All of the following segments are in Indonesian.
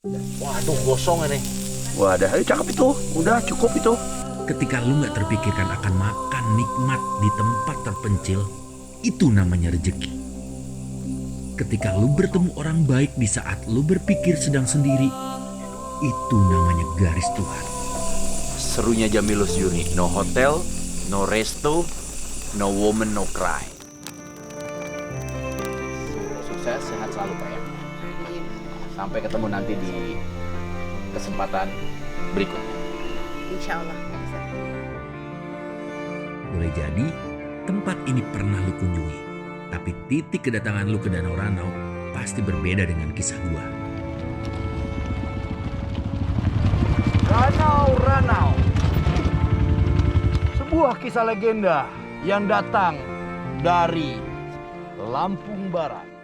Waduh, gosong ini. Wadah, cakep itu. Udah cukup itu. Ketika lu gak terpikirkan akan makan nikmat di tempat terpencil, itu namanya rezeki. Ketika lu bertemu orang baik di saat lu berpikir sedang sendiri, itu namanya garis Tuhan. Serunya Jamilus Yuni. No hotel, no resto, no woman, no cry. Sukses, sehat selalu Pak ya. Sampai ketemu nanti di kesempatan berikutnya. Insya Allah. Boleh jadi tempat ini pernah lu kunjungi, tapi titik kedatangan lu ke Danau Ranau pasti berbeda dengan kisah gua. Ranau Ranau. Sebuah kisah legenda yang datang dari Lampung Barat.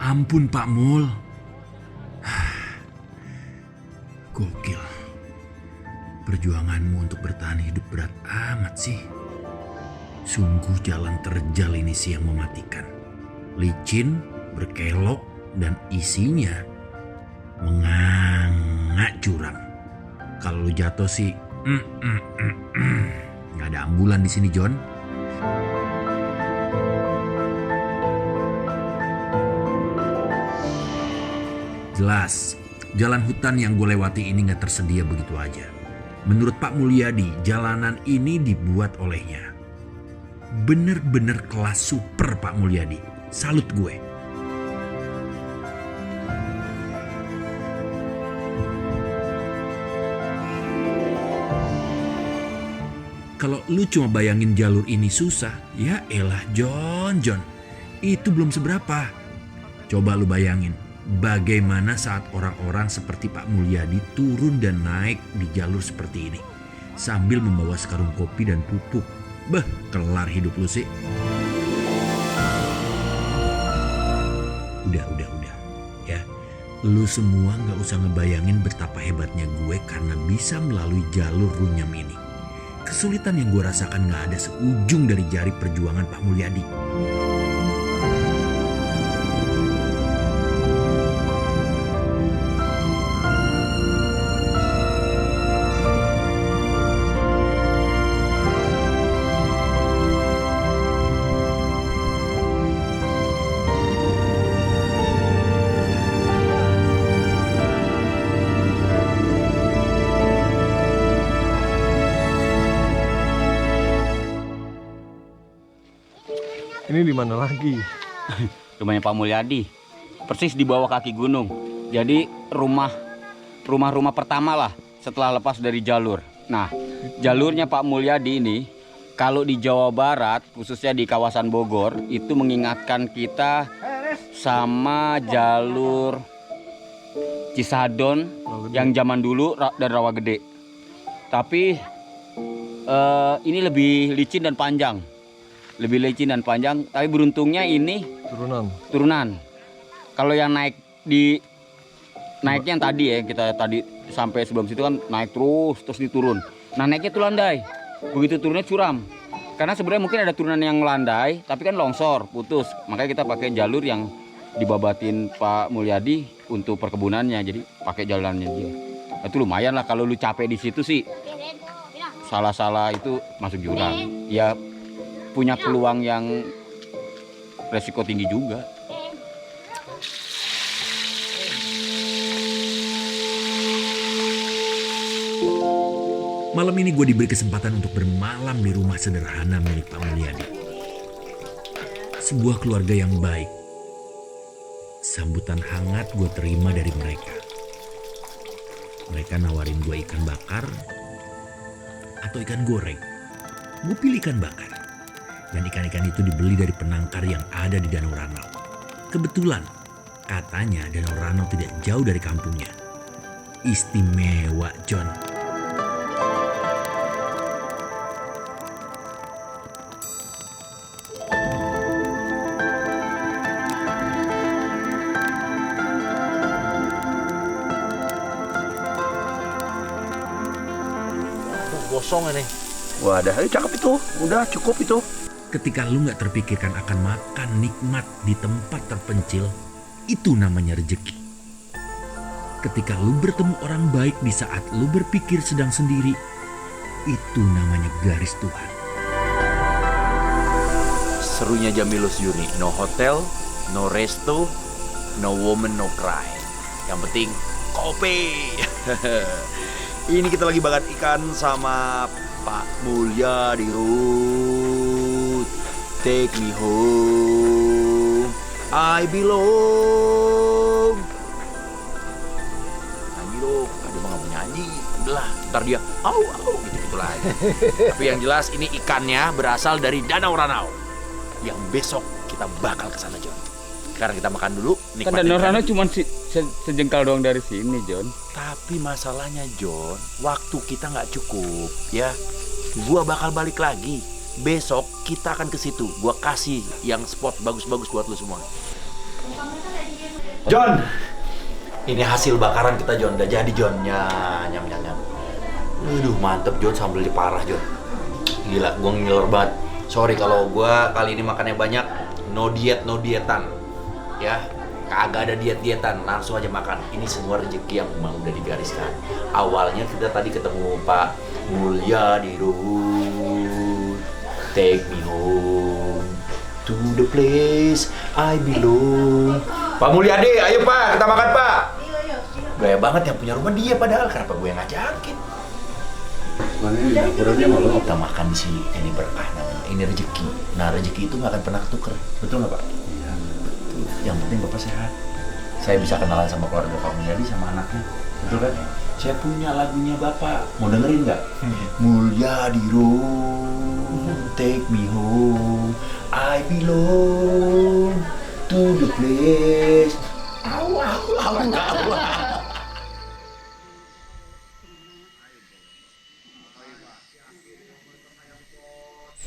Ampun Pak Mul. Gokil. Perjuanganmu untuk bertahan hidup berat amat sih. Sungguh jalan terjal ini sih yang mematikan. Licin, berkelok, dan isinya menganga curang. Kalau lu jatuh sih, nggak ada ambulan di sini John. Jelas, jalan hutan yang gue lewati ini gak tersedia begitu aja. Menurut Pak Mulyadi, jalanan ini dibuat olehnya. Bener-bener kelas super Pak Mulyadi. Salut gue. Kalau lu cuma bayangin jalur ini susah, ya elah John. Itu belum seberapa. Coba lu bayangin. Bagaimana saat orang-orang seperti Pak Mulyadi turun dan naik di jalur seperti ini sambil membawa sekarung kopi dan pupuk. Beh, kelar hidup lu sih. Udah. Ya, lu semua gak usah ngebayangin betapa hebatnya gue karena bisa melalui jalur runyam ini. Kesulitan yang gue rasakan gak ada seujung dari jari perjuangan Pak Mulyadi. Ini di mana lagi? Rumahnya Pak Mulyadi, persis di bawah kaki gunung. Jadi rumah pertama lah setelah lepas dari jalur. Nah, jalurnya Pak Mulyadi ini, kalau di Jawa Barat, khususnya di kawasan Bogor, itu mengingatkan kita sama jalur Cisadon yang zaman dulu dan Rawagede. Tapi ini lebih licin dan panjang. Tapi beruntungnya ini turunan. Kalau yang naiknya yang tadi ya, kita tadi sampai sebelum situ kan naik terus diturun. Nah, naiknya itu landai. Begitu turunnya curam. Karena sebenarnya mungkin ada turunan yang landai, tapi kan longsor, putus. Makanya kita pakai jalur yang dibabatin Pak Mulyadi untuk perkebunannya. Jadi pakai jalannya dia. Itu lumayan lah kalau lu capek di situ sih. Salah-salah itu masuk jurang. Ya punya peluang yang resiko tinggi juga. Malam ini gue diberi kesempatan untuk bermalam di rumah sederhana milik Pak Mulyadi. Sebuah keluarga yang baik. Sambutan hangat gue terima dari mereka. Mereka nawarin gue ikan bakar atau ikan goreng. Gue pilih ikan bakar. Dan ikan-ikan itu dibeli dari penangkar yang ada di Danau Ranau. Kebetulan, katanya Danau Ranau tidak jauh dari kampungnya. Istimewa, John. gosong ini. Wadah, cakep itu. Udah cukup itu. Ketika lu nggak terpikirkan akan makan nikmat di tempat terpencil, itu namanya rezeki. Ketika lu bertemu orang baik di saat lu berpikir sedang sendiri, itu namanya garis Tuhan. Serunya Jamilus Yuri, no hotel, no resto, no woman, no cry. Yang penting kopi. Ini kita lagi bakar ikan sama Pak Mulya di Rut. Take me home, I belong. Nyanyi dong, dia mah nggak mau nyanyi. Udah, ntar dia au gitu lagi. Tapi yang jelas ini ikannya berasal dari Danau Ranau. Yang besok kita bakal ke sana, John. Sekarang kita makan dulu. Kan Danau Ranau cuma sejengkal doang dari sini, John. Tapi masalahnya, John, waktu kita nggak cukup, ya. Gua bakal balik lagi. Besok kita akan ke situ. Gua kasih yang spot bagus-bagus buat lu semua. John, ini hasil bakaran kita, John. Udah jadi, John. Nyam. Aduh, mantep, John. Sambelnya parah, John. Gila, gua ngiler banget. Sorry kalau gua kali ini makannya banyak. No dietan. Ya, kagak ada diet-dietan. Langsung aja makan. Ini semua rezeki yang memang udah digariskan. Awalnya kita tadi ketemu Pak Mulya di Rut. Take me home to the place I belong. Pak Mulyadi, ayo Pak, kita makan Pak. Gaya banget yang punya rumah dia, padahal kenapa gue yang ngajakin? Kita makan di sini, ini berkah namanya, ini rezeki. Nah rezeki itu nggak akan pernah ketuker, betul nggak Pak? Iya betul. Yang penting Bapak sehat. Saya bisa kenalan sama keluarga Pak Mulyadi sama anaknya, betul kan? Saya punya lagunya Bapak, mau dengerin nggak? Mulyadi Road, take me home, I belong to the place. Au.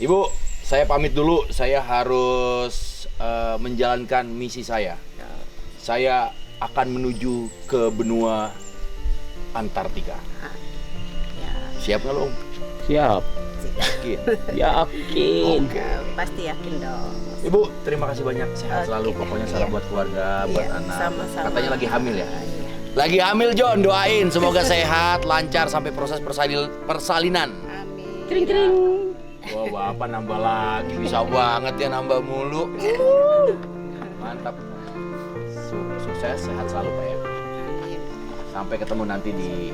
Ibu, saya pamit dulu. Saya harus menjalankan misi saya. Saya akan menuju ke benua Antartika. Siap nggak lo? Siap. Yakin? Yakin. Pasti yakin dong. Ibu, terima kasih banyak. Sehat selalu. Pokoknya salam buat keluarga, buat anak. Sama-sama. Katanya lagi hamil ya? Lagi hamil, John. Doain semoga sehat, lancar sampai proses persalinan. Amin. Kering. Wah, Bapak nambah lagi. Bisa banget ya nambah mulu. Mantap. Sukses, sehat selalu Pak ya. Sampai ketemu nanti di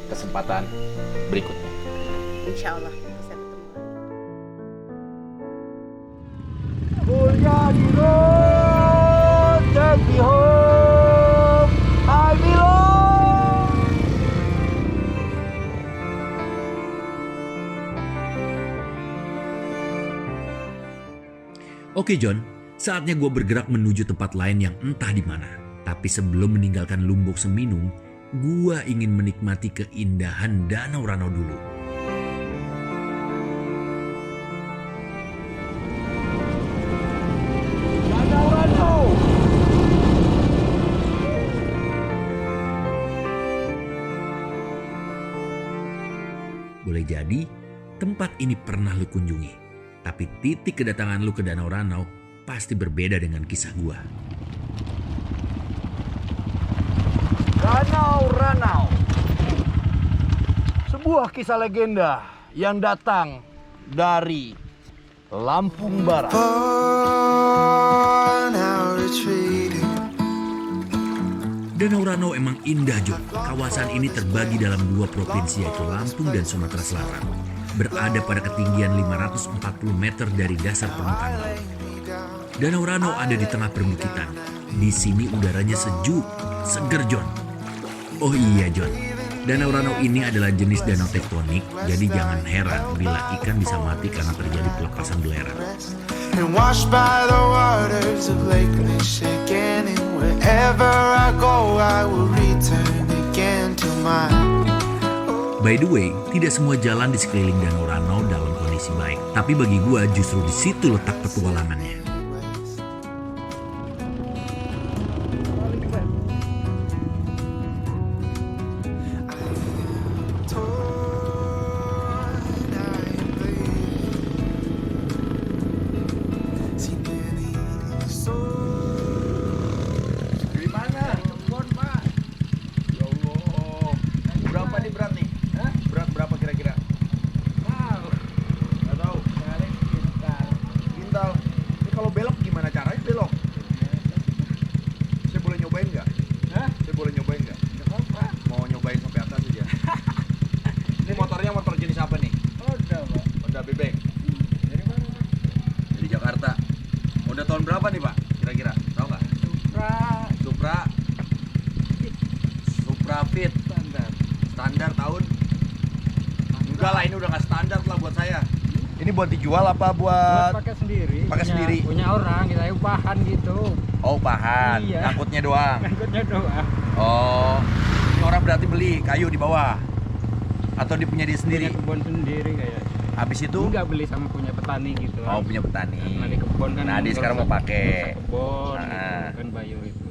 kesempatan berikutnya. Insya Allah bisa ketemu. Mulyadi Road, take me home, I belong. Oke John, saatnya gue bergerak menuju tempat lain yang entah di mana. Tapi sebelum meninggalkan Lumbuk Seminung, gue ingin menikmati keindahan Danau Ranau dulu. Danau Ranau. Boleh jadi tempat ini pernah lu kunjungi. Tapi titik kedatangan lu ke Danau Ranau pasti berbeda dengan kisah gua. Danau Ranau. Sebuah kisah legenda yang datang dari Lampung Barat. Danau Ranau emang indah, John. Kawasan ini terbagi dalam dua provinsi yaitu Lampung dan Sumatera Selatan. Berada pada ketinggian 540 meter dari dasar permukaan laut. Danau Ranau ada di tengah perbukitan. Di sini udaranya sejuk, seger, John. Oh iya, John. Danau Ranau ini adalah jenis danau tektonik, jadi jangan heran bila ikan bisa mati karena terjadi pelepasan belerang. And washed by the waters of Lake Michigan, and wherever I go, I will return again to mine. By the way, tidak semua jalan di sekeliling Danau Ranau dalam kondisi baik. Tapi bagi gua justru di situ letak petualangannya. udah nggak standar lah buat saya. Ini buat dijual apa buat? pakai sendiri. Pakai sendiri. Punya orang, kita upahan gitu. Oh, pahan. Iya. Angkutnya doang. Angkutnya doang. Oh. Ini orang berarti beli kayu di bawah. Atau dia punya dia sendiri. Punya kebun sendiri kayak. Habis itu Enggak beli sama punya petani gitu. oh punya petani. Nah, di kebun kan. Nah, dia sekarang mau pakai. Kebun Ah. gitu, kan bayur itu.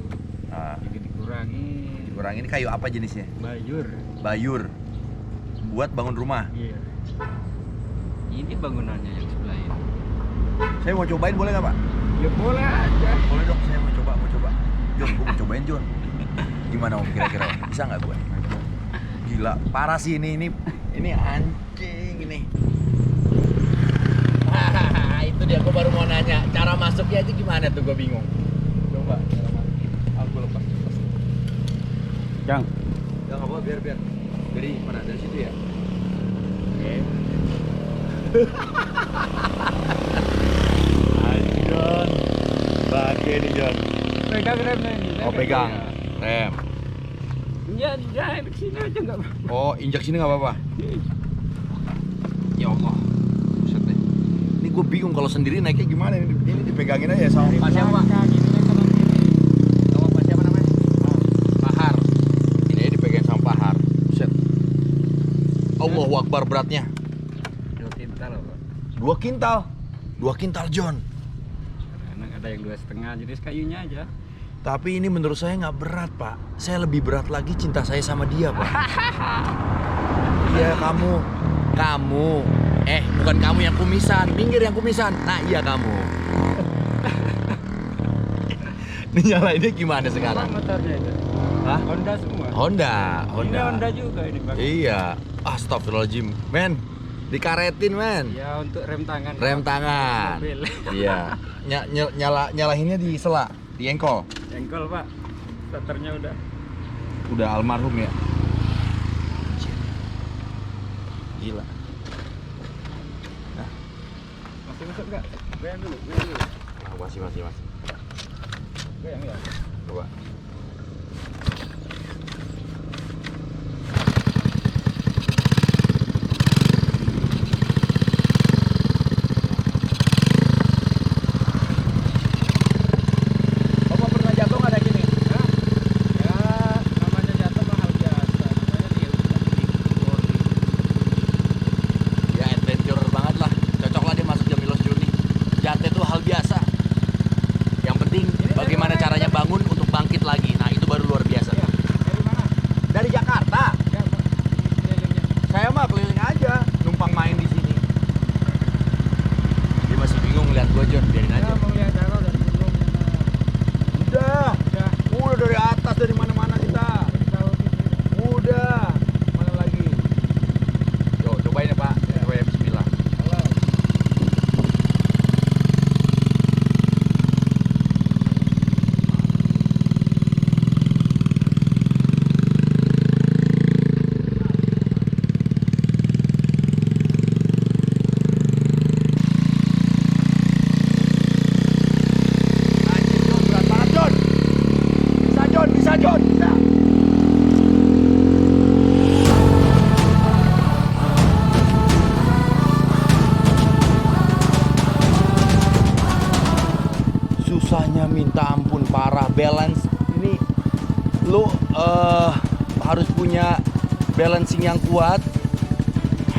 Ah, Jadi dikurangi. kurang ini kayu apa jenisnya? Bayur. Bayur. Buat bangun rumah. Iya. Ini bangunannya yang sebelah ini. Saya mau cobain boleh nggak Pak? Ya boleh aja. Boleh dong, saya mau coba. Jon, gue mau cobain Jon. Gimana Om kira-kira? Bisa nggak gue? Gila, parah sih ini anjing ini. Itu dia, gue baru mau nanya. Cara masuknya itu gimana tuh, gue bingung. Coba, cara masuk. Aku lepas. Jang. Ya nggak apa, biar. Dari mana? Dari situ ya? Oke. Ayo Jon. Bahagia nih Jon. Pegang remnya ini. Oh pegang rem. Ya, di sini aja nggak apa-apa. Oh injak sini nggak apa-apa. Ya Allah. Buset deh. Ini gue bingung kalau sendiri naiknya gimana ini. Ini dipegangin aja sama Pak siapa? Sama Pak siapa namanya? Pahar. Ini aja dipegang sama Pahar. Buset. Allahu Akbar beratnya. 2 kintal loh. 2 kintal. 2 kintal Jon. Kadang ada yang 2,5, jadi kayunya aja. Tapi ini menurut saya nggak berat Pak. Saya lebih berat lagi cinta saya sama dia Pak. Iya kamu. Bukan kamu yang kumisan. Minggir yang kumisan. Nah iya kamu. Ini nyalainnya gimana sekarang? Motornya itu. Hah? Honda semua. Honda. Ini Honda juga ini Bang. Iya. Astagfirullahaladzim. Men, dikaretin men. Ya untuk rem tangan. Rem tangan. Mobil. Iya. Nyalahinnya di sela, di engkol. Engkol Pak. Starternya udah. Udah almarhum ya. Gila. Masih masuk nggak? Goyang dulu. Masih. Goyang ya. Coba. Bapak pernah jatuh nggak naik ini? Ya, namanya jatuh mahal biasa. Namanya dia Ya adventure banget lah. Cocok lah dia masuk Jamilos Journey. Jatuh itu hal biasa. Yang penting bagaimana caranya bangun untuk bangkit lagi. Nah itu baru luar biasa. dari mana? Dari Jakarta. Ya, Pak. Kelilingnya. Saya mah keliling aja, numpang main di sini. Dia masih bingung ngeliat gua Jon, biarin aja. Ya, mau lihat danau dari sebelumnya. Udah dari atas dari mana-mana kita. Tahu gitu. Udah, mana lagi? Yo, cobain ya Pak. Cobain Bismillah. Anjir Jon, berat banget Jon. Bisa Jon. Susahnya minta ampun, parah. Balance ini lu harus punya balancing yang kuat,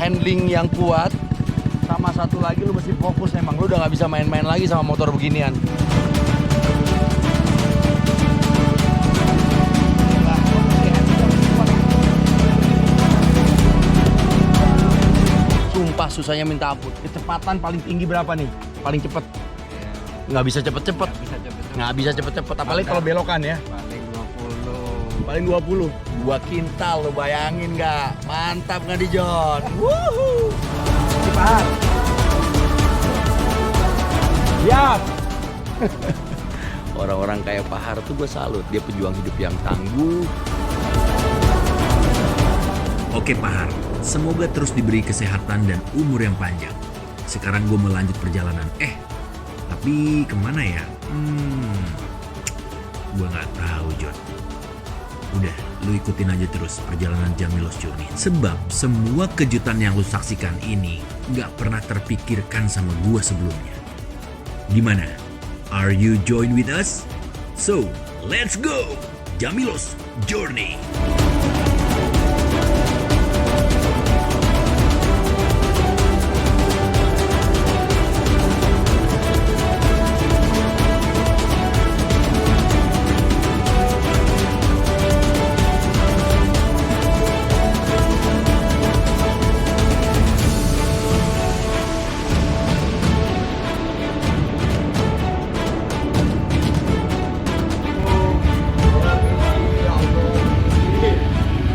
handling yang kuat, sama satu lagi lu mesti fokus. Emang lu udah nggak bisa main-main lagi sama motor beginian. Sumpah susahnya minta ampun. Kecepatan paling tinggi berapa nih? Paling cepet? Nggak bisa cepet-cepet. Bisa cepet. Nggak bisa cepet-cepet. Apalagi kalau belokan ya. Paling 20. Paling 20. 2 kintal lo bayangin nggak? Mantap nggak di Jon? Wuhu. Si Pahar. Siap. Orang-orang kayak Pahar tuh gue salut. Dia pejuang hidup yang tangguh. Oke Pahar, semoga terus diberi kesehatan dan umur yang panjang. Sekarang gue mau lanjut perjalanan. Tapi kemana ya? Gue nggak tahu Jon. Udah, lu ikutin aja terus perjalanan Jamilo's Journey. Sebab semua kejutan yang lu saksikan ini gak pernah terpikirkan sama gua sebelumnya. Gimana? Are you join with us? So, let's go! Jamilo's Journey.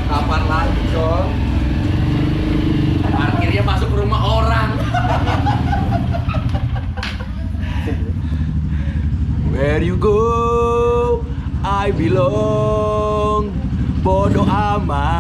Kapan lagi, John? Parkirnya masuk ke rumah orang. Where you go, I belong. Bodoh amat.